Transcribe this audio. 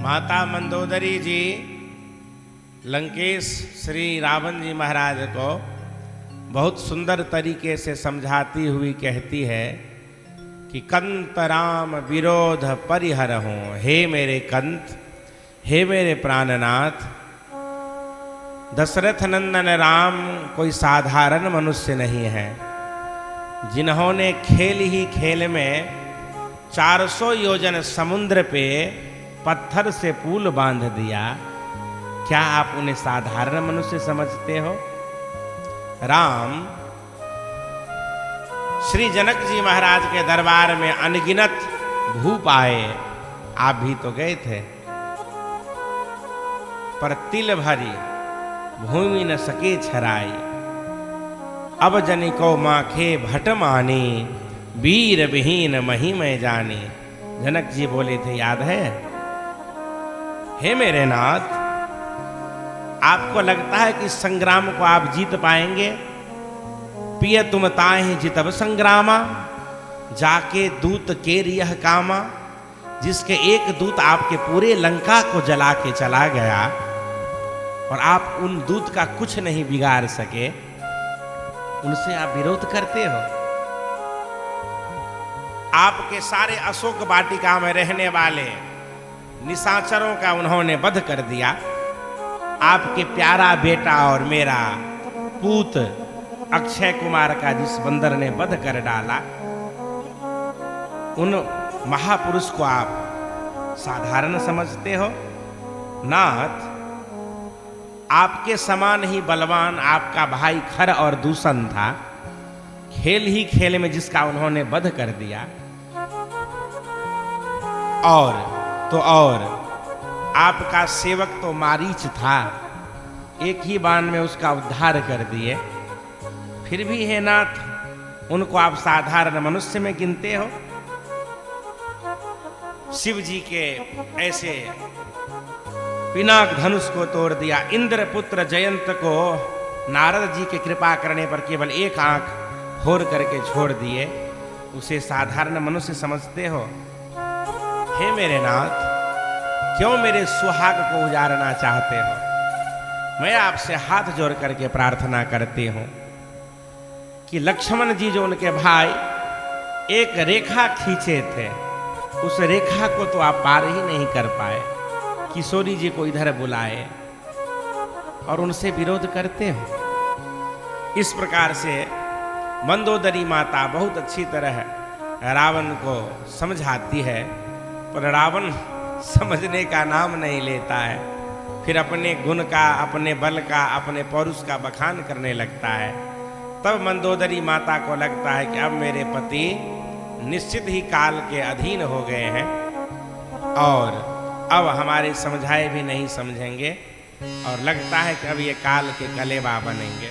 माता मंदोदरी जी लंकेश श्री रावण जी महाराज को बहुत सुंदर तरीके से समझाती हुई कहती है कि कंत राम विरोध परिहरहु। हे मेरे कंत, हे मेरे प्राणनाथ, दशरथ नंदन राम कोई साधारण मनुष्य नहीं है, जिन्होंने खेल ही खेल में 400 योजन समुद्र पे पत्थर से पुल बांध दिया। क्या आप उन्हें साधारण मनुष्य समझते हो? राम श्री जनक जी महाराज के दरबार में अनगिनत भूप आए, आप भी तो गए थे, पर तिल भरी भूमि न सके छराई। अब जनिको माखे भट मानी, वीर विहीन मही में जानी। जनक जी बोले थे, याद है? हे मेरे नाथ, आपको लगता है कि संग्राम को आप जीत पाएंगे? पिय तुम ताहि जितब संग्रामा, जाके दूत के रियह कामा। जिसके एक दूत आपके पूरे लंका को जला के चला गया और आप उन दूत का कुछ नहीं बिगाड़ सके, उनसे आप विरोध करते हो। आपके सारे अशोक वाटिका में रहने वाले निशाचरों का उन्होंने वध कर दिया। आपके प्यारा बेटा और मेरा पूत अक्षय कुमार का जिस बंदर ने वध कर डाला, उन महापुरुष को आप साधारण समझते हो? नाथ, आपके समान ही बलवान आपका भाई खर और दूषण था। खेल ही खेल में जिसका उन्होंने वध कर दिया, और आपका सेवक तो मारीच था, एक ही बाण में उसका उद्धार कर दिए। फिर भी हे नाथ, उनको आप साधारण मनुष्य में गिनते हो? शिव जी के ऐसे पिनाक धनुष को तोड़ दिया। इंद्रपुत्र जयंत को नारद जी के कृपा करने पर केवल एक आंख फोड़ करके छोड़ दिए, उसे साधारण मनुष्य समझते हो? हे मेरे नाथ, क्यों मेरे सुहाग को उजाड़ना चाहते हो? मैं आपसे हाथ जोड़ करके प्रार्थना करती हूं कि लक्ष्मण जी जो उनके भाई एक रेखा खींचे थे, उस रेखा को तो आप पार ही नहीं कर पाए। किशोरी जी को इधर बुलाए और उनसे विरोध करते हो। इस प्रकार से मंदोदरी माता बहुत अच्छी तरह रावण को समझाती है, पर रावण समझने का नाम नहीं लेता है। फिर अपने गुण का, अपने बल का, अपने पौरुष का बखान करने लगता है। तब मंदोदरी माता को लगता है कि अब मेरे पति निश्चित ही काल के अधीन हो गए हैं और अब हमारे समझाए भी नहीं समझेंगे, और लगता है कि अब ये काल के कलेवा बनेंगे।